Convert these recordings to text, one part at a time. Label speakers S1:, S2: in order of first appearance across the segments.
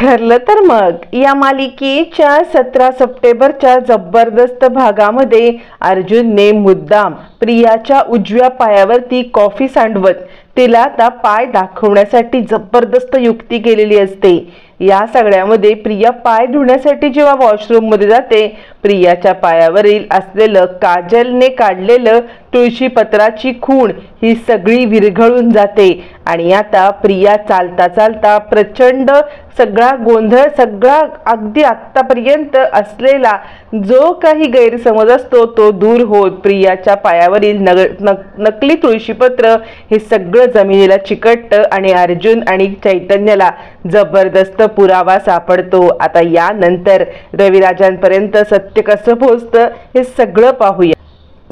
S1: ठरलं तर मग या मालिकेच्या 17 सप्टेंबरच्या जबरदस्त भागामध्ये अर्जुनने मुद्दाम प्रियाच्या उजव्या पायावरती कॉफी सांडवत तिला आता पाय दाखवण्यासाठी जबरदस्त युक्ती केलेली असते। या सगळ्यामध्ये प्रिया पाय धुण्यासाठी जेव्हा वॉशरूम मध्ये जाते, प्रियाच्या पायावरील असलेलं काजलने काढलेलं तुळशी पत्राची खूण ही सगळी विरघळून जाते आणि आता प्रिया चालता चालता प्रचंड सगळा गोंधळ, सगळा अगदी आत्तापर्यंत असलेला जो काही गैरसमज असतो तो दूर होत प्रियाच्या पायावरील नकली तुळशीपत्र हे सगळं जमिनीला चिकटतं आणि अर्जुन आणि चैतन्याला जबरदस्त पुरावा सापडतो। आता यानंतर रविराजांपर्यंत सत्य कसं पोहोचतं हे सगळं पाहूया।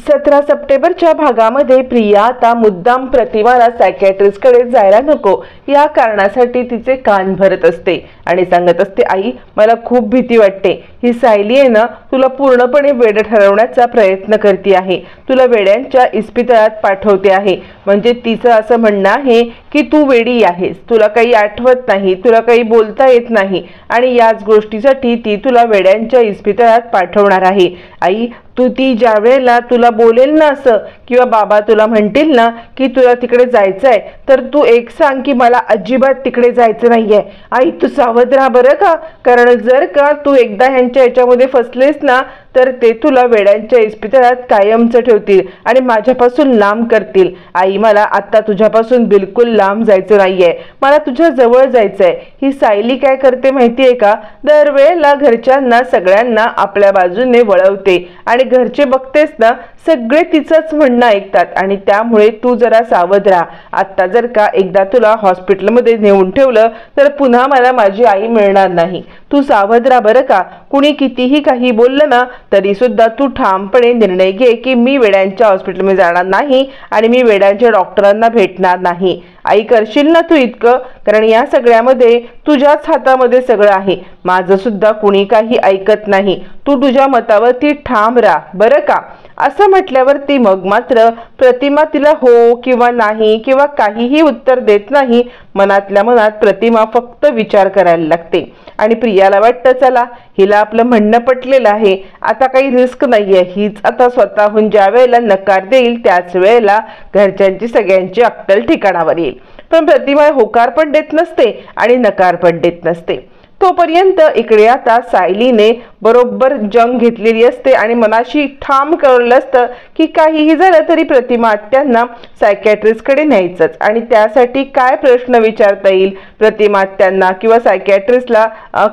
S1: 17 सप्टेंबरच्या भागामध्ये प्रिया आता मुद्दाम प्रतिमाला सायकॅट्रिस्ट कडे जायला नको या कारणासाठी तिचे कान भरत असते आणि सांगत असते, आई मला खूप भीती वाटते, ही सायली आहे ना तुला पूर्णपणे वेड ठरवण्याचा प्रयत्न करते आहे, तुला वेड्यांच्या इस्पितळात पाठवते आहे। म्हणजे तिचं असं म्हणणं आहे की तू वेडी आहेस, तुला काही आठवत नाही, तुला काही बोलता येत नाही आणि याच गोष्टीसाठी ती तुला वेड्यांच्या इस्पितळात पाठवणार आहे। आई तू ती ज्या वेळेला तुला बोलेल ना असं किंवा बाबा तुला म्हणतील ना की तुला तिकडे जायचंय तर तू एक सांग की मला अजिबात तिकडे जायचं नाहीये। आई तू सावध राहा बरं का, कारण जर का तू एकदा ह्यांच्या याच्यामध्ये फसलेस ना तर ते तुला वेड्यांच्या इस्पितळात कायमचं ठेवतील आणि माझ्यापासून लांब करतील। आई मला आता तुझ्यापासून बिलकुल लांब जायचं नाहीये, मला तुझ्या जवळ जायचंय। ही सायली काय करते माहितीये का, दरवेळेला घरच्यांना सगळ्यांना आपल्या बाजूने वळवते आणि घरचे बघतेस ना सगळे तिचंच म्हणणं ऐकतात आणि त्यामुळे तू जरा सावध राहा। आता जर का एकदा तुला हॉस्पिटलमध्ये नेऊन ठेवलं तर पुन्हा मला माझी आई मिळणार नाही, तू सावध राहा बरं का। कुणी कितीही काही बोललं ना तरी सुद्धा तू ठामपणे निर्णय घे की मी वेड्यांच्या हॉस्पिटलमध्ये जाणार नाही आणि मी वेड्यांच्या डॉक्टरांना भेटणार नाही। आई करशील ना तू इतकं, कारण या सगळ्यामध्ये तुझ्याच हातामध्ये सगळं आहे, माझं सुद्धा कुणी काही ऐकत नाही, तू तुझ्या मतावरती ठाम राहा बरं का। असं म्हटल्यावरती मग मात्र प्रतिमा तिला हो किंवा नाही किंवा काहीही उत्तर देत नाही। मनातल्या मनात प्रतिमा फक्त विचार करायला लागते आणि प्रियाला वाटतं चला हिला आपलं म्हणणं पटलेलं आहे, आता काही रिस्क नाहीये, हीच आता स्वतःहून ज्या वेळेला नकार देईल त्याच वेळेला घरच्यांची सगळ्यांची अक्कल ठिकाणावर येईल। पण प्रतिमा होकार पण देत नसते आणि नकार पण देत नसते। तोपर्यंत इकडे आता सायलीने बरोबर जंग घेतलेली असते आणि मनाशी ठाम कळलं असतं की काहीही झालं तरी प्रतिमा आत्यांना सायकॅट्रिस्ट कडे न्यायचंच आणि त्यासाठी काय प्रश्न विचारता येईल प्रतिमा आत्यांना किंवा सायकॅट्रिस्टला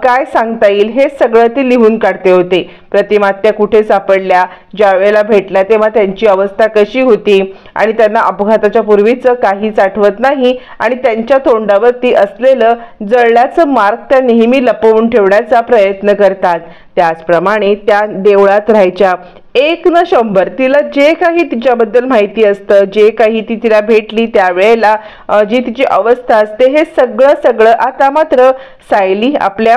S1: काय सांगता येईल हे सगळं ती लिहून काढते होते। प्रतिमा आत्या कुठे सापडल्या, ज्या वेळेला भेटल्या तेव्हा त्यांची अवस्था कशी होती आणि त्यांना अपघाताच्या पूर्वीचं काहीच आठवत नाही आणि त्यांच्या तोंडावरती असलेलं जळल्याचं मार्क त्या नेहमी लपवून ठेवण्याचा प्रयत्न करतात। त्याचप्रमाणे त्या देवळात राहायच्या 1 न 100 तिला जे काही तिच्याबद्दल माहिती असतं, जे काही ती तिला भेटली त्यावेळेला जी तिची अवस्था असते हे सगळं आता मात्र सायली आपल्या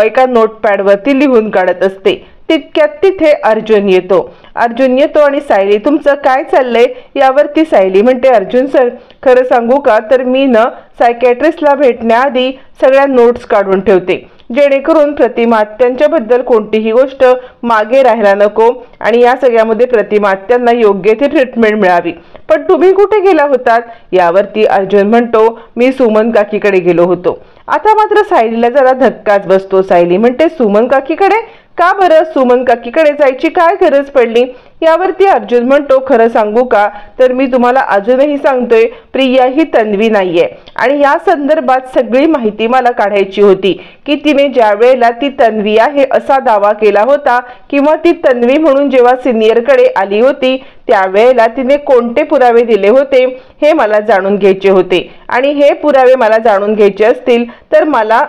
S1: एका नोटपॅडवरती लिहून काढत असते। तितक्यात तिथे अर्जुन येतो आणि सायली तुमचं काय चाललंय यावरती सायली म्हणते, अर्जुन सर खरं सांगू का तर मी न सायकॅट्रिस्टला भेटण्याआधी सगळ्या नोट्स काढून ठेवते जेणेकरून प्रतिमा आत्यांच्याबद्दल कोणतीही गोष्ट मागे राहायला नको आणि या सगळ्यामध्ये प्रतिमा आत्यांना योग्य ती ट्रीटमेंट मिळावी। पण तुम्ही कुठे गेला होतात यावरती अर्जुन म्हणतो, मी सुमन काकीकडे गेलो होतो। आता मात्र सायलीला जरा धक्काच बसतो। सायली म्हणते, सुमन काकीकडे का बरं, सुमन काकीकडे जायची काय गरज पडली यावरती अर्जुन म्हणतो, खरं सांगू का तर मी तुम्हाला अजूनही सांगतोय प्रिया ही तन्वी नाहीये आणि या संदर्भात सगळी माहिती मला काढायची होती की तिने ज्या वेळेला ती तन्वी आहे असा दावा केला होता किंवा ती तन्वी म्हणून जेव्हा सिनियरकडे आली होती त्यावेळेला तिने कोणते पुरावे दिले होते हे मला जाणून घ्यायचे होते आणि हे पुरावे मला जाणून घ्यायचे असतील तर मला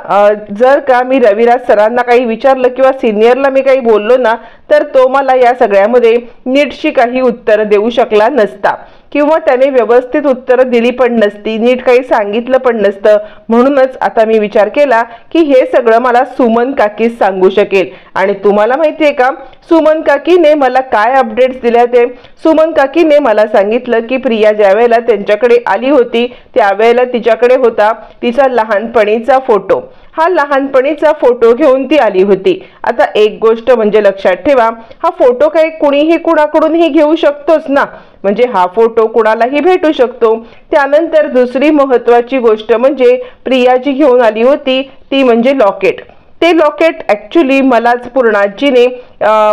S1: जर का मी रविराज सरांना काही विचारलं किंवा सिनियरला मी काही बोललो ना तर तो मला या सगळ्यामध्ये नीटशी काही उत्तर देऊ शकला नसता किंवा त्याने व्यवस्थित उत्तर दिली पण नसती, नीट काही सांगितलं पण नसतं। म्हणूनच आता मी विचार केला की हे सगळं मला सुमन काकीच सांगू शकेल आणि तुम्हाला माहिती आहे का सुमन काकीने मला काय अपडेट्स दिल्या ते सुमन काकीने मला सांगितलं की प्रिया ज्या वेळेला त्यांच्याकडे आली होती त्यावेळेला तिच्याकडे होता तिचा लहानपणीचा फोटो। हा लहानपणीचा फोटो घेऊन ती आली होती। आता एक गोष्ट म्हणजे लक्षात ठेवा, हा फोटो काही कुणीही कुणाकडूनही घेऊ शकतोच ना, म्हणजे हा फोटो कुणालाही भेटू शकतो। त्यानंतर दुसरी महत्त्वाची गोष्ट म्हणजे प्रिया जी घेऊन आली होती ती म्हणजे लॉकेट। ते लॉकेट ॲक्च्युली मलाच पूर्णाजीने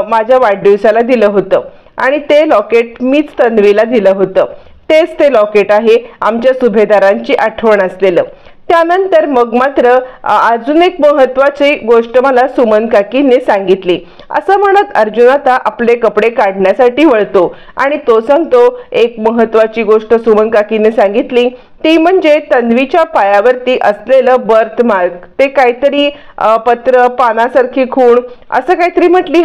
S1: माझ्या वाढदिवसाला दिलं होतं आणि ते लॉकेट मीच तन्वीला दिलं होतं। तेच ते लॉकेट आहे आमच्या सुभेदारांची आठवण असलेलं। त्यानंतर मग मात्र अजून एक महत्त्वाची गोष्ट मला सुमन काकीने सांगितली। असं म्हणत अर्जुन आता आपले कपडे काढण्यासाठी वळतो आणि तो सांगतो, एक महत्त्वाची गोष्ट सुमन काकीने सांगितली ती म्हणजे तन्वीच्या पायावरती असलेलं बर्थ मार्क, ते काहीतरी पत्र पानासारखी खूण असं काहीतरी म्हटली,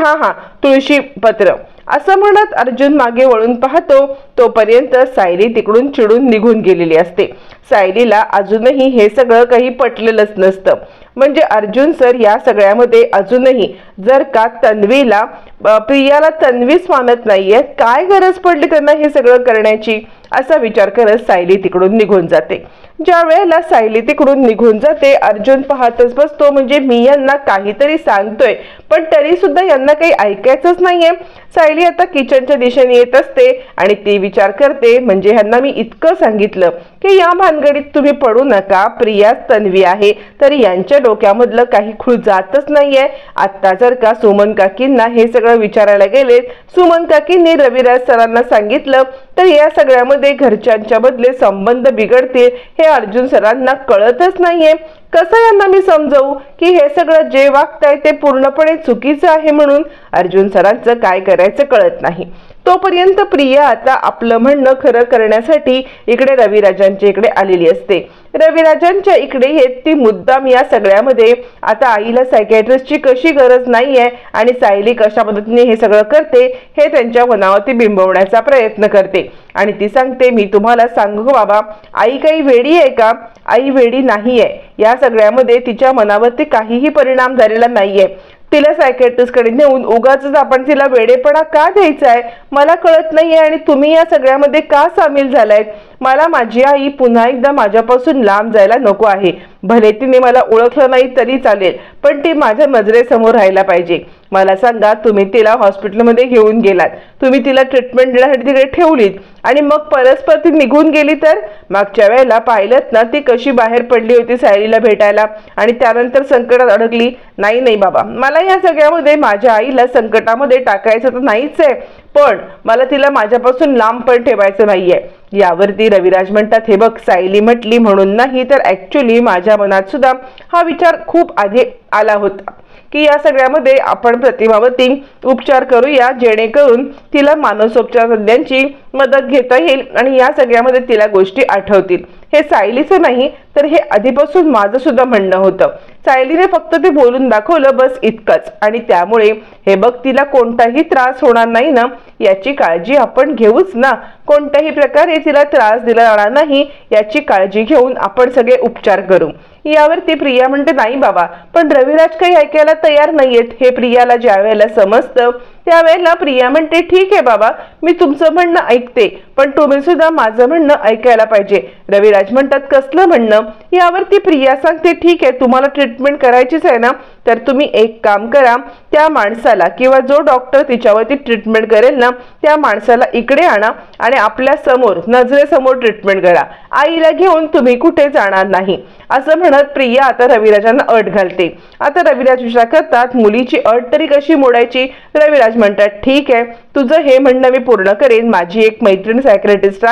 S1: तुळशी पत्र असं म्हणत अर्जुन मागे वळून पाहतो, तोपर्यंत सायली तिकडून चिडून निघून गेलेली असते। सायलीला अजूनही हे सगळं काही पटलेलंच नसतं। म्हणजे अर्जुन सर या सगळ्यामध्ये अजूनही जर का तन्वीला प्रियाला तन्वीच मानत नाहीये, काय गरज पडली त्यांना हे सगळं करण्याची, असा विचार करत सायली तिकडून निघून जाते। ज्या वेळेला सायली तिकडून निघून जाते अर्जुन पाहतच बसतो, म्हणजे मी यांना काहीतरी सांगतोय पण तरी सुद्धा यांना काही ऐकायचंच नाहीये। सायली आता किचनच्या दिशेने येत असते आणि ती विचार करते, म्हणजे ह्यांना मी इतकं सांगितलं की या भानगडीत तुम्ही पडू नका, प्रिया तन्वी आहे, तरी यांच्या डोक्यामधलं काही खूळ जातच नाहीये। आता जर का सुमन काकींना हे सगळं विचारायला गेले, सुमन काकींनी रविराज सरांना सांगितलं तर या सगळ्यामध्ये घरच्यांच्या बदले संबंध बिघडतील हे अर्जुन सरांना कळतच नाहीये। कसं यांना मी समजवू की हे सगळं जे वागताय ते पूर्णपणे चुकीचं आहे म्हणून? अर्जुन सरांचं काय करायचं कळत नाही। तोपर्यंत प्रिया आता आपलं म्हणणं खरं करण्यासाठी इकडे रविराजांच्या इकडे आलेली असते। रविराजांच्या इकडे येत ती मुद्दाम या सगळ्यामध्ये आता आईला सायकॅट्रिस्टची कशी गरज नाहीये आणि सायली कशा पद्धतीने हे सगळं करते हे त्यांच्या मनावरती बिंबवण्याचा प्रयत्न करते आणि ती सांगते, मी तुम्हाला सांगू बाबा, आई काही वेडी आहे का? आई वेडी नाहीये। या सगळ्यामध्ये तिच्या मनावरती काहीही परिणाम झालेला नाहीये। तिला सायकॅट्रिस्ट कडे नेऊन उगाच आपण तिला वेडेपणा का द्यायचा आहे मला कळत नाहीये आणि तुम्ही या सगळ्यामध्ये का सामील झालाय? मला माझी आई पुन्हा एकदा माझ्यापासून लांब जायला नको आहे। भले तिने मला ओळखलं नाही तरी चालेल, पण ती माझ्या नजरेसमोर राहायला पाहिजे। मला सांगा, तुम्ही तिला हॉस्पिटलमध्ये घेऊन गेलात, तुम्ही तिला ट्रीटमेंट देण्यासाठी तिकडे ठेवलीत आणि मग परस्पर ती निघून गेली तर? मागच्या वेळेला पाहिलंत ना ती कशी बाहेर पडली होती सायलीला भेटायला आणि त्यानंतर संकटात अडकली। नाही बाबा, मला या सगळ्यामध्ये माझ्या आईला संकटामध्ये टाकायचं तर नाहीच आहे, पण मला तिला माझ्यापासून लांब पण ठेवायचं नाहीये। यावरती रविराज म्हणतात, हे बघ, सायली म्हटली म्हणून नाही तर ऍक्च्युली माझ्या मनात सुद्धा हा विचार खूप आधी आला होता की या सगळ्यामध्ये आपण प्रतिमावरती उपचार करूया, जेणेकरून तिला मानसोपचार तज्ञांची मदत घेता येईल आणि या सगळ्यामध्ये तिला गोष्टी आठवतील। हे सायलीचं नाही तर हे आधीपासून माझं सुद्धा म्हणणं होतं। सायलीने फक्त ते बोलून दाखवलं, बस इतकंच, आणि त्यामुळे हे बघ, तिला कोणताही त्रास होणार नाही ना याची काळजी आपण घेऊच ना, कोणत्याही प्रकारे तिला त्रास दिला जाणार नाही याची काळजी घेऊन आपण सगळे उपचार करू। यावरती प्रिया म्हणते, नाही बाबा, पण रविराज काही ऐकायला तयार नाहीयेत। हे प्रियाला ज्या वेळेला समजतं त्यावेळेला प्रिया म्हणते, ठीक आहे बाबा, मी तुमचं म्हणणं ऐकते, पण तुम्ही सुद्धा माझं म्हणणं ऐकायला पाहिजे। रविराज म्हणतात, कसलं म्हणणं? यावरती प्रिया सांगते, ठीक आहे, तुम्हाला ट्रीटमेंट करायचीच आहे ना, तर तुम्ही एक काम करा, त्या माणसाला किंवा जो डॉक्टर तिच्यावरती ट्रीटमेंट करेल ना त्या माणसाला इकडे आणा आणि आपल्या समोर नजरेसमोर ट्रीटमेंट करा। आईला घेऊन तुम्ही कुठे जाणार नाही, असं म्हणत प्रिया आता रविराजांना अट घालते। आता रविराज विचार करतात, मुलीची अट तरी कशी मोडायची? रविराज म्हणतात, ठीक आहे, तुझं हे म्हणणं मी पूर्ण करेन। माझी एक मैत्रीण सायकॅट्रिस्ट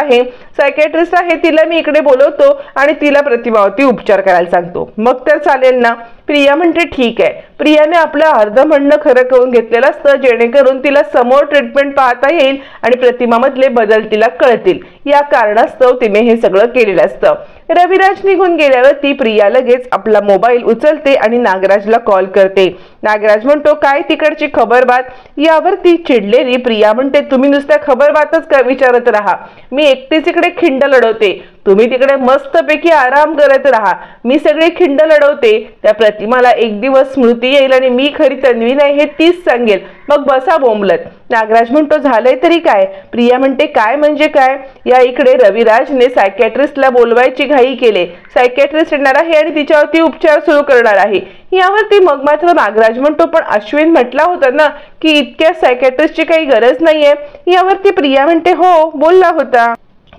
S1: आहे, तिला मी इकडे बोलवतो आणि तिला प्रतिमावरती उपचार करायला सांगतो, मग तर चालेल ना? प्रिया म्हणते, ठीक आहे। प्रियाने आपलं अर्ध म्हणणं खरं करून घेतलेलं असतं, जेणेकरून तिला समोर ट्रीटमेंट पाहता येईल आणि प्रतिमामधले बदल तिला कळतील, या कारणास्तव तिने हे सगळं केलेलं असतं। रविराज निघून गेल्यावर ती प्रिया लगेच आपला मोबाईल उचलते आणि नागराजला कॉल करते। नागराज म्हणतो, काय तिकडची खबरबात? यावर ती चिडलेली प्रिया म्हणते, तुम्ही नुसत्या खबरबातच विचारत राहा, मी एकटीच इकडे खिंड लढवते, तुम्ही तिकडे मस्तपैकी आराम करत राहा, मी सगळे खिंड लढवते. त्या प्रतिमाला एक दिवस स्मृती येईल आणि मी खरी तन्वी नाही हे तीच सांगेल, मग बसा बोंबलत. नागराज म्हणतो झालंय तरी काय? प्रिया म्हणते काय म्हणजे काय? या इकडे रविराजने सायकॅट्रिस्टला बोलवायची घाई केले. सायकॅट्रिस्ट येणार आहे आणि तिच्यावरती उपचार सुरू करणार आहे. यावरती मग मात्र नागराज म्हणतो पण अश्विन म्हटला होता ना की इतक्या सायकॅट्रिस्टची काही गरज नाहीये. यावरती प्रिया म्हणते हो बोलला होता,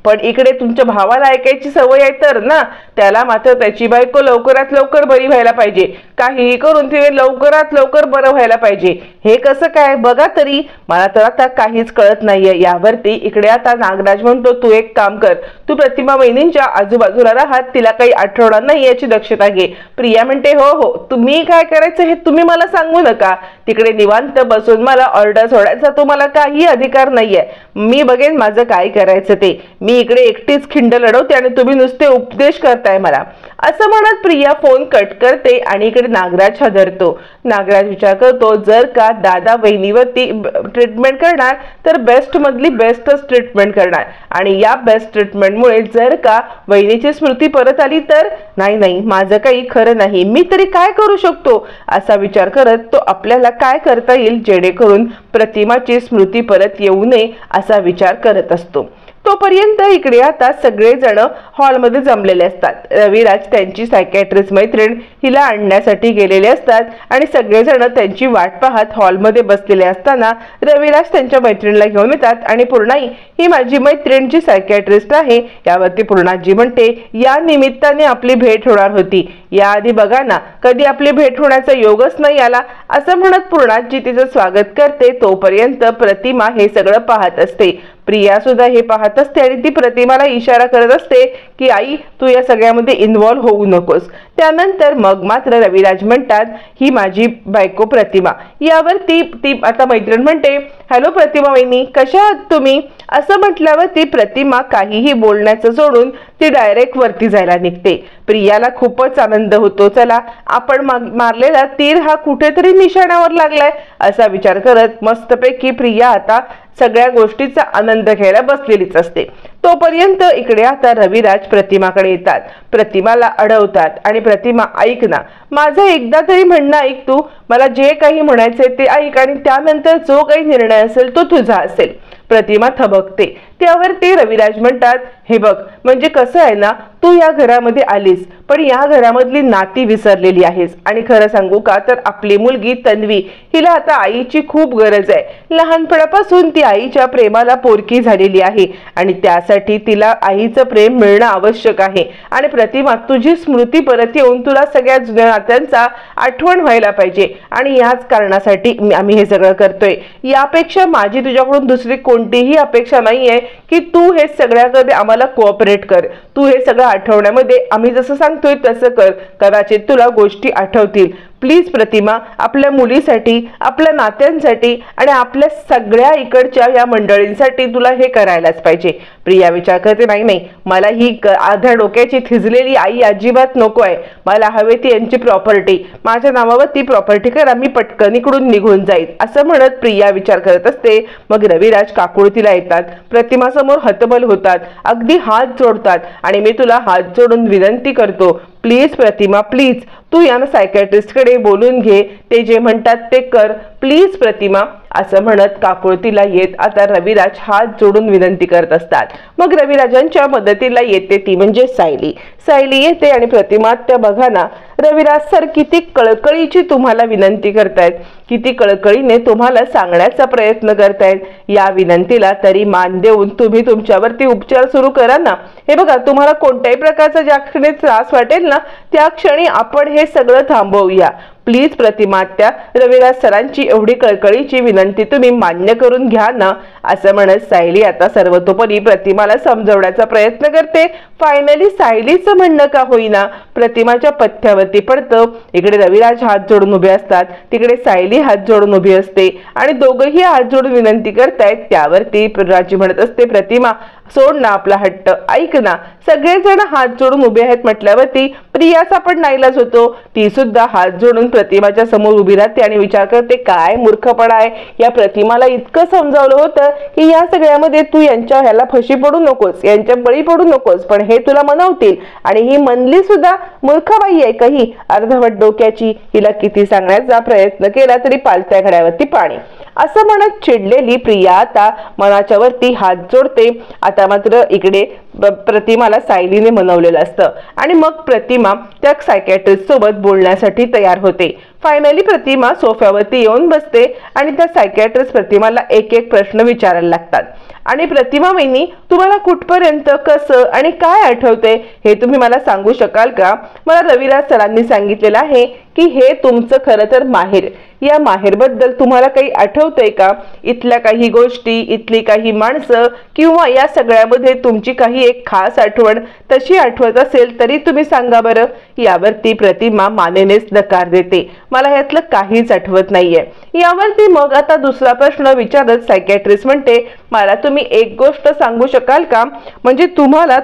S1: पण इकडे तुमच्या भावाला ऐकायची सवय आहे तर ना, त्याला मात्र त्याची बायको लवकरात लवकर बरी व्हायला पाहिजे, काहीही करून तिने लवकरात लवकर बरं व्हायला पाहिजे. हे कसं काय बघा तरी, मला तर आता काहीच कळत नाहीये. यावरती इकडे आता नागराज म्हणतो तू एक काम कर, तू प्रतिमा वहिनींच्या आजूबाजूला राहत, तिला काही आठवणार नाही याची दक्षता घे. प्रिया म्हणते हो हो, तुम्ही काय करायचं हे तुम्ही मला सांगू नका. तिकडे निवांत बसून मला ऑर्डर सोडायचा तुम्हाला काही अधिकार नाहीये. मी बघेन माझं काय करायचं ते. मी इकडे एकटीच खिंड लढवते आणि तुम्ही नुसते उपदेश करताय मला. असं म्हणत प्रिया फोन कट करते आणि इकडे नागराज हादरतो. नागराज विचार करतो जर का दादा वहिनीवरती ट्रीटमेंट करणार तर बेस्ट मधली बेस्टच ट्रीटमेंट करणार, आणि या बेस्ट ट्रीटमेंटमुळे जर का वहिनीची स्मृती परत आली तर नाही नाही, माझं काही खरं नाही, मी तरी काय करू शकतो असा विचार करत तो आपल्याला काय करता येईल जेणेकरून प्रतिमाची स्मृती परत येऊ नये असा विचार करत असतो. तोपर्यंत इकडे आता सगळेजण हॉलमध्ये जमलेले असतात. रविराज त्यांची सायकॅट्रिस्ट मैत्रीण हिला आणण्यासाठी गेलेले असतात आणि सगळेजण त्यांची वाट पाहत हॉलमध्ये बसलेले असताना रविराज त्यांच्या मैत्रिणीला घेऊन येतात आणि पूर्णाई ही माझी मैत्रीण जी सायकॅट्रिस्ट आहे. यावरती पूर्णाजी म्हणते या निमित्ताने आपली भेट होणार होती, याआधी बघा ना कधी आपली भेट होण्याचा योगच नाही आला. असं म्हणत पूर्णाजी तिचं स्वागत करते. तोपर्यंत प्रतिमा हे सगळं पाहत असते. प्रिया सुद्धा हे पाहत असते आणि ती प्रतिमाला इशारा करत असते की आई तू या सगळ्यामध्ये इन्व्हॉल्व होऊ नकोस. त्यानंतर मग मात्र रविराज म्हणतात ही माझी बायको प्रतिमा. यावर ती आता मैत्रीण म्हणते हॅलो प्रतिमा वहिनी कशा आहात तुम्ही? असं म्हटल्यावर ती प्रतिमा काहीही बोलण्याचं सोडून ती डायरेक्ट वरती जायला निघते. प्रियाला खूपच आनंद होतो, चला आपण मारलेला तीर हा कुठेतरी निशाणावर लागलाय असा विचार करत मस्तपैकी प्रिया आता सगळ्या गोष्टीचा आनंद घ्यायला बसलेलीच असते. तोपर्यंत इकडे आता रविराज प्रतिमाकडे येतात, प्रतिमाला अडवतात आणि प्रतिमा ऐक ना, माझं एकदा तरी म्हणणं ऐक, तू मला जे काही म्हणायचंय ते ऐक आणि त्यानंतर जो काही निर्णय असेल तो तुझा असेल. प्रतिमा थबकते. त्यावरती रविराज म्हणतात हे बघ म्हणजे कसं आहे ना, तू या घरामध्ये आलीस पण या घरामधली नाती विसरलेली आहेस, आणि खरं सांगू का तर आपली मुलगी तन्वी हिला आता आईची खूप गरज आहे. लहानपणापासून ती आईच्या प्रेमाला पोरकी झालेली आहे आणि त्यासाठी तिला आईचं प्रेम मिळणं आवश्यक आहे. आणि प्रतिमा तुझी स्मृती परत येऊन तुला सगळ्या जुन्या नात्यांचा आठवण व्हायला पाहिजे आणि याच कारणासाठी आम्ही हे सगळं करतोय. यापेक्षा माझी तुझ्याकडून दुसरी कोणतीही अपेक्षा नाहीये की तू हे सगळ्याकडे आम्हाला कोऑपरेट कर. तू हे सगळं आठवण्यामध्ये आम्ही जसं सांगतोय तसं कर, कदाचित तुला गोष्टी आठवतील. प्लीज प्रतिमा आपल्या मुलीसाठी, आपल्या नात्यांसाठी आणि आपल्या सगळ्या इकडच्या या मंडळींसाठी तुला हे करायलाच पाहिजे. प्रिया विचार करते नाही नाही, मला ही आध्या डोक्याची थिजलेली आई अजिबात नको आहे. मला हवे ती यांची प्रॉपर्टी, माझ्या नावावर ती प्रॉपर्टी करा, मी पटकन इकडून निघून जाईल असं म्हणत प्रिया विचार करत असते. मग रविराज काकुळतीला येतात, प्रतिमा समोर हतबल होतात, अगदी हात जोडतात आणि मी तुला हात जोडून विनंती करतो प्लीज प्रतिमा प्लीज तू या सायकॅट्रिस्टकडे बोलून घे, ते जे म्हणतात ते कर प्लीज प्रतिमा असं म्हणत काकुळतीला येत आता रविराज हात जोडून विनंती करत असतात. मग रविराजांच्या मदतीला येते ती म्हणजे सायली. सायली येते आणि प्रतिमा त्या बघा ना रविराज सर किती कळकळीची तुम्हाला विनंती करतायत, किती कळकळीने तुम्हाला सांगण्याचा प्रयत्न करतायत. या विनंतीला तरी मान देऊन तुम्ही तुमच्यावरती उपचार सुरू करा ना. हे बघा तुम्हाला कोणत्याही प्रकारचा ज्या क्षणी त्रास वाटेल ना त्या क्षणी आपण हे सगळं थांबवूया. प्लीज प्रतिमा त्या रविराज सरांची एवढी कळकळीची विनंती तुम्ही मान्य करून घ्या ना असं म्हणत सायली आता सर्वतोपरी प्रतिमाला समजवण्याचा प्रयत्न करते. फायनली सायलीचं म्हणणं का होईना प्रतिमाच्या पथ्यावरती पडतं. इकडे रविराज हात जोडून उभे असतात, तिकडे सायली हात जोडून उभी असते आणि दोघंही हात जोडून विनंती करतायत. त्यावरती राजी म्हणत असते प्रतिमा सोड ना आपला हट्ट, ऐक ना. सगळेजण हात जोडून उभे आहेत म्हटल्यावरती प्रियाचा पण नाईलाज होतो. ती सुद्धा हात जोडून प्रतिमाच्या समोर उभी राहते आणि विचार करते, काय मूर्खपणा आहे. या प्रतिमाला इतकं समजावलं होतं की या सगळ्यामध्ये तू यांच्या ह्याला फशी पडू नकोस, यांच्या बळी पडू नकोस, पण हे तुला मनवतील. आणि ही मनली सुद्धा मूर्खबाई आहे काही अर्धवट डोक्याची. हिला किती सांगण्याचा प्रयत्न केला तरी पालत्या घड्यावरती पाणी. असं म्हणत चिडलेली प्रिया आता मनाच्या वरती हात जोडते. आता मात्र इकडे प्रतिमाला सायलीने मनवलेलं असतं आणि मग प्रतिमा त्या सायकॅट्रिस्ट सोबत बोलण्यासाठी तयार होते. फायनली प्रतिमा सोफ्यावरती येऊन बसते आणि त्या सायकॅट्रिस्ट प्रतिमाला एक एक प्रश्न विचारायला लागतात. आणि प्रतिमा वहिनी, तुम्हाला कुठपर्यंत कसं आणि काय आठवते हे तुम्ही मला सांगू शकाल का? मला रविराज सरांनी सांगितलेलं आहे की हे तुमचं खरं तर माहेर. या माहेरबद्दल तुम्हाला काही आठवतंय का? इथल्या काही गोष्टी, इथली काही माणसं किंवा या सगळ्यामध्ये तुमची काही एक खास आठवण तशी आठवत असेल तरी तुम्ही सांगा बरं. यावरती प्रतिमा मानेनेच नकार देते. मला ह्यातलं काहीच आठवत नाहीये. यावरती मग आता दुसरा प्रश्न विचारत सायकॅट्रिस्ट म्हणते, मला तुम्ही एक गोष्ट सांगू शकाल का? म्हणजे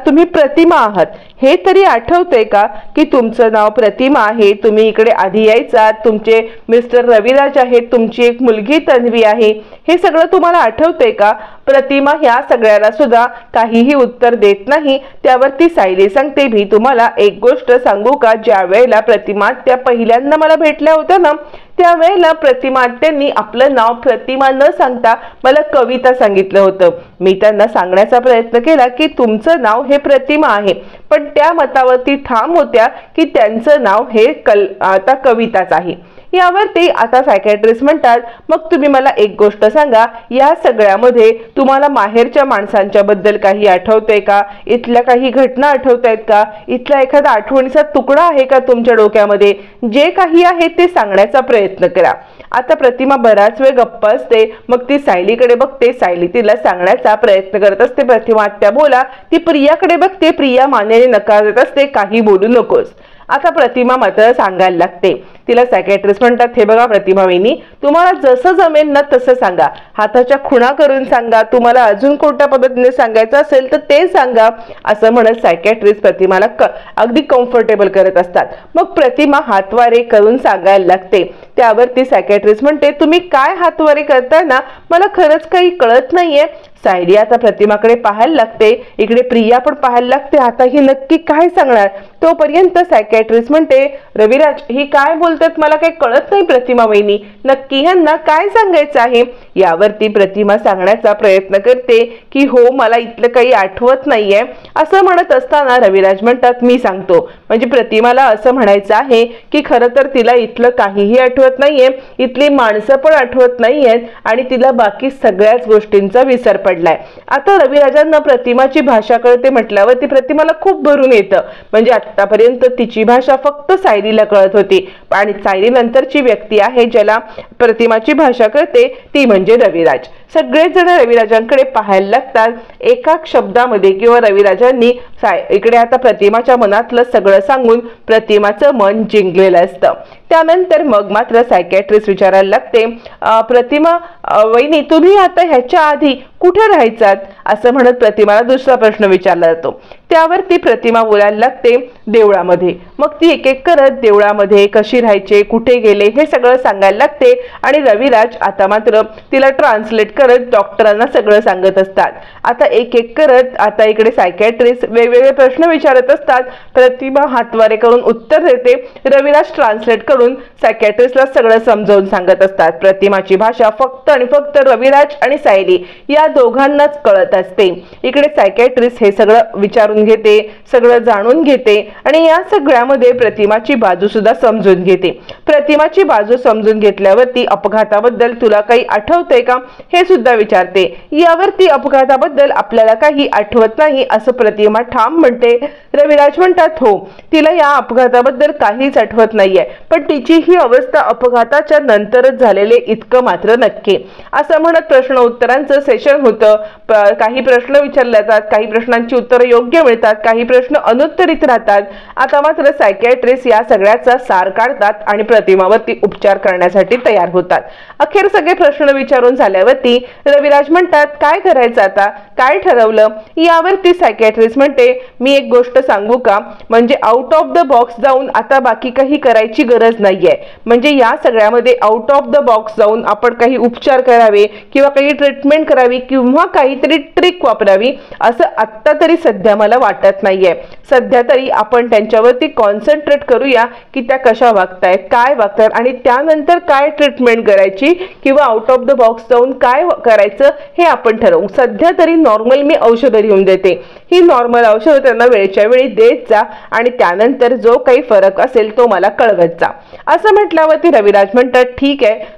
S1: तुम्ही प्रतिमा आहात हे तरी आठवतंय का की तुमचं नाव प्रतिमा आहे, तुम्ही इकडे आधी यायचात, तुमचे मिस्टर रविराज आहेत, तुमची एक मुलगी तन्वी आहे, हे सगळं तुम्हाला आठवतंय का? प्रतिमा ह्या सगळ्याला सुद्धा काहीही उत्तर देत नाही. त्यावरती सायली सांगते, मी तुम्हाला एक गोष्ट सांगू का? ज्या वेळेला प्रतिमा त्या पहिल्यांदा मला भेटल्या होत्या ना, त्यावेळेला प्रतिमा त्यांनी आपलं नाव प्रतिमा न सांगता मला कविता सांगितलं होतं. मी त्यांना सांगण्याचा प्रयत्न केला की तुमचं नाव हे प्रतिमा आहे, पण त्या मतावरती ठाम होत्या की त्यांचं नाव हे आता कविताच आहे. यावरती आता सायकॅट्रिस्ट म्हणतात, मग तुम्ही मला एक गोष्ट सांगा, या सगळ्यामध्ये तुम्हाला माहेरच्या माणसांच्या बद्दल काही आठवतंय का? इथल्या काही घटना आठवतायत का? इथला एखादा आठवणीचा तुकडा आहे का तुमच्या डोक्यामध्ये? जे काही आहे ते सांगण्याचा प्रयत्न करा. आता प्रतिमा बराच वेळ गप्प असते. मग ती सायलीकडे बघते. सायली तिला सांगण्याचा प्रयत्न करत असते, प्रतिमा आत्या बोला. ती प्रियाकडे बघते. प्रिया मानेने नकार देत असते, काही बोलू नकोस. आता प्रतिमा मात्र सांगायला लागते. तिला सायकॅट्रिस्ट म्हणतात, हे बघा प्रतिमा वहिनी, तुम्हाला जसं जमेल ना तसं सांगा, हाताच्या खुणा करून सांगा, तुम्हाला अजून कोणत्या पद्धतीने सांगायचं असेल तर ते सांगा, असं म्हणत सायकॅट्रिस्ट प्रतिमाला अगदी कम्फर्टेबल करत असतात. मग प्रतिमा हातवारे करून सांगायला लागते. त्यावरती सायकॅट्रिस्ट म्हणते, तुम्ही काय हातवारे करताय ना, मला खरंच काही कळत नाहीये. सायली आता प्रतिमाकडे पाहायला लागते. इकडे प्रिया पण पाहायला लागते. आता ही नक्की काय सांगणार? तोपर्यंत सायकॅट्रिस्ट म्हणते, रविराज ही काय बोलतात मला काही कळत नाही प्रतिमा वहिनी, नक्की ह्यांना काय सांगायचं आहे? यावरती प्रतिमा सांगण्याचा प्रयत्न करते की हो, मला इथलं काही आठवत नाहीये. असं म्हणत असताना रविराज म्हणतात, मी सांगतो. म्हणजे प्रतिमाला असं म्हणायचं आहे की खरं तर तिला इथलं काहीही आठवत नाहीये, इथली माणसं पण आठवत नाहीयेत आणि तिला बाकी सगळ्याच गोष्टींचा विसर पडलाय. आता रविराजांना प्रतिमाची भाषा कळते म्हटल्यावर ती प्रतिमाला खूप भरून येतं. म्हणजे आतापर्यंत तिची भाषा फक्त सायलीला कळत होती आणि सायली नंतरची व्यक्ती आहे ज्याला प्रतिमाची भाषा कळते ती म्हणजे रविराज. सगळेच जण रविराजांकडे पाहायला लागतात. एका शब्दामध्ये किंवा रविराजांनी इकडे आता प्रतिमाच्या मनातलं सगळं सांगून प्रतिमाचं मन जिंकलेलं असतं. त्यानंतर मग मात्र सायकॅट्रिस्ट विचारायला लागते, प्रतिमा वहिनी तुम्ही आता ह्याच्या आधी कुठे राहायचात? असं म्हणत प्रतिमाला दुसरा प्रश्न विचारला जातो. त्यावरती प्रतिमा बोलायला लागते, देवळामध्ये. मग ती एक एक करत देवळामध्ये कशी राहायचे, कुठे गेले हे सगळं सांगायला लागते आणि रविराज आता मात्र तिला ट्रान्सलेट करत डॉक्टरांना सगळं सांगत असतात. आता एक एक करत आता इकडे सायकॅट्रिस्ट वेगवेगळे प्रश्न विचारत असतात. प्रतिमा हातवारे करून उत्तर देते. रविराज ट्रान्सलेट करून सायकॅट्रिस्टला सगळं समजावून सांगत असतात. प्रतिमाची भाषा फक्त आणि फक्त रविराज आणि सायली या दोघांनाच कळत असते. इकडे सायकॅट्रिस्ट हे सगळं विचारून घेते, सगळं जाणून घेते आणि या सगळ्यामध्ये प्रतिमाची बाजू सुद्धा समजून घेते. प्रतिमाची बाजू समजून घेतल्यावरती अपघाताबद्दल तुला काही आठवतंय का हे सुद्धा विचारते. यावरती अपघाताबद्दल आपल्याला काही आठवत नाही असं प्रतिमा ठाम म्हणते. रविराज म्हणतात, हो तिला या अपघाताबद्दल काहीच आठवत नाहीये, पण तिची ही अवस्था अपघाताच्या नंतरच झालेले इतकं मात्र नक्की. असं म्हणत प्रश्न उत्तरांचं सेशन होतं. काही प्रश्न विचारले जातात, काही प्रश्नांची उत्तरं योग्य मिळतात, काही प्रश्न अनुत्तरित राहतात। आता मात्र सायकियाट्रिस्ट या सगळ्याचा सार काढतात आणि प्रतिमावरती उपचार करण्यासाठी तयार होतात। अखेर सगळे प्रश्न विचारून झाल्यावरती रविराज म्हणतात, काय करायचं आता, काय ठरवलं? यावरती सायकियाट्रिस्ट म्हणते, मी एक गोष्ट सांगू का, म्हणजे आउट ऑफ द बॉक्स जाऊन आता बाकी काही करायची गरज नाहीये। म्हणजे या सगळ्यामध्ये आउट ऑफ द बॉक्स जाऊन आपण काही उपचार करावे किंवा काही ट्रीटमेंट करावी किंवा काहीतरी ट्रिक वापरावी असं आत्ता तरी सध्या मला वाटत नाहीये। सध्या तरी आपण त्यांच्यावरती कॉन्सन्ट्रेट करूया की त्या कशा वागतायत, काय वागतात आणि त्यानंतर काय ट्रीटमेंट करायची किंवा आउट ऑफ द बॉक्स जाऊन काय करायचं हे आपण ठरवू। सध्या तरी नॉर्मल मी औषधं लिहून देते, ही नॉर्मल औषधं त्यांना वेळच्या वेळी देत जा आणि त्यानंतर जो काही फरक असेल तो मला कळवत जा। असं म्हटल्यावरती रविराज म्हणतात, ठीक आहे,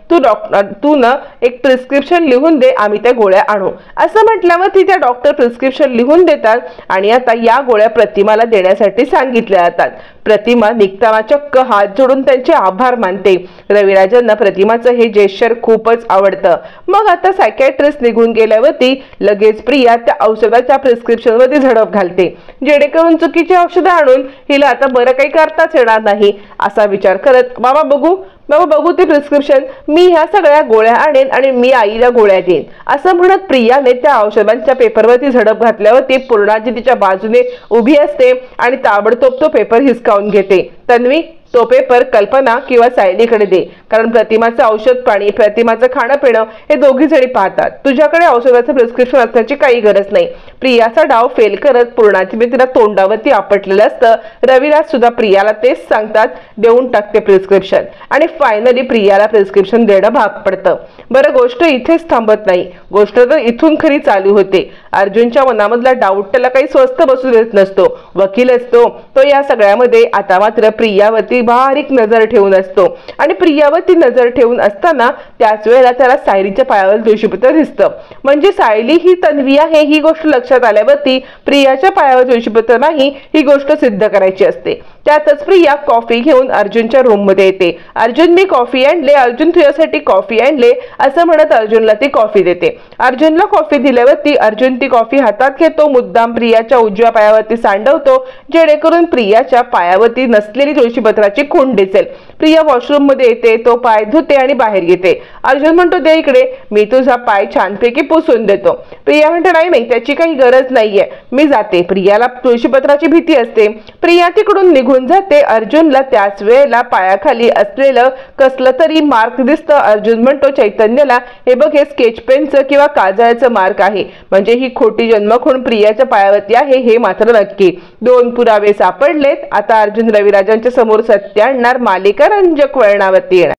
S1: तू ना एक प्रिस्क्रिप्शन लिहून दे, आम्ही त्या गोळ्या आणू। असं म्हटल्यावरती त्या डॉक्टर प्रिस्क्रिप्शन लिहून देतात आणि आता या गोळ्या प्रतिमाला देण्यासाठी सांगितल्या जातात। प्रतिमा निघताना चक्क हात जोडून त्यांचे आभार मानते। रविराजांना प्रतिमाचं हे जेस्चर खूपच आवडतं। मग आता सायकियाट्रिस्ट निघून गेल्यावरती लगेच प्रिया त्या औषधाच्या प्रिस्क्रिप्शन वरती झडप घालते, जेणेकरून चुकीची औषधं आणून हिला आता बरं काही करताच येणार नाही असा विचार करत, बाबा बघू ते प्रिस्क्रिप्शन, मी ह्या सगळ्या गोळ्या आणेन आणि मी आईला गोळ्या देईन असं म्हणत प्रियाने त्या औषधांच्या पेपरवरती झडप घातल्यावरती पूर्णाजी तिच्या बाजूने उभी असते आणि ताबडतोब तो पेपर हिसकावून घेते। तन्वी, तो पेपर कल्पना किंवा सायलीकडे दे, कारण प्रतिमाचं औषध पाणी, प्रतिमाचं खाणं पिणं हे दोघी जणी पाहतात। तुझ्याकडे औषधाचं प्रिस्क्रिप्शन असण्याची काही गरज नाही। प्रियाचा डाव फेल करत पूर्णाजी तिला तोंडावरती आपटलेलं असतं। रविराज सुद्धा प्रियाला तेच सांगतात, देऊन टाकते प्रिस्क्रिप्शन आणि फायनली प्रियाला प्रिस्क्रिप्शन देणं भाग पडतं। बरं, गोष्ट इथेच थांबत नाही, गोष्ट तर इथून खरी चालू होते। अर्जुनच्या मनामधला डाऊट त्याला काही स्वस्त बसू देत नसतो, वकील असतो तो या सगळ्यामध्ये। आता मात्र प्रियावरती बारीक नजर ठेवून असतो आणि प्रियावरती नजर ठेवून असताना त्याच वेळेला त्याला सायलीच्या पायावर तुळशीपत्र दिसतं। म्हणजे सायली ही तन्वी आहे ही गोष्ट लक्षात आल्यावरती प्रियाच्या पायावर तुळशीपत्र नाही ही गोष्ट सिद्ध करायची असते। त्यातच प्रिया कॉफी घेऊन अर्जुनच्या रूम मध्ये येते। अर्जुन, मी कॉफी आणले, अर्जुन तुझ्यासाठी कॉफी आणले असं म्हणत अर्जुनला ती कॉफी देते। अर्जुनला कॉफी दिल्यावरती अर्जुन ती कॉफी हातात घेतो, मुद्दाम प्रियाच्या उजव्या पायावरती सांडवतो, जेणेकरून प्रियाच्या पायावरती नसलेली तुळशीपत्राची खूण दिसेल। प्रिया वॉशरूम मध्ये येते, तो पाय धुते आणि बाहेर येते। अर्जुन म्हणतो, दे इकडे, मी तुझा पाय छानपैकी पुसून देतो। प्रिया म्हणते, नाही, त्याची काही गरज नाहीये, मी जाते। प्रियाला तुळशीपत्राची भीती असते, प्रिया तिकडून निघून जाते। अर्जुनला त्याच वेळेला पायाखाली असलेलं कसलं तरी मार्क दिसतं। अर्जुन म्हणतो चैतन्यला, हे बघ, हे स्केच पेनचं किंवा काजळाचं मार्क आहे, म्हणजे ही खोटी जन्मखूण प्रियाच्या पायावरती आहे हे मात्र नक्की। 2 पुरावे सापडलेत। आता अर्जुन रविराजांच्या समोर सत्य आणणार, मालिका रंजक वळणावरती येणार।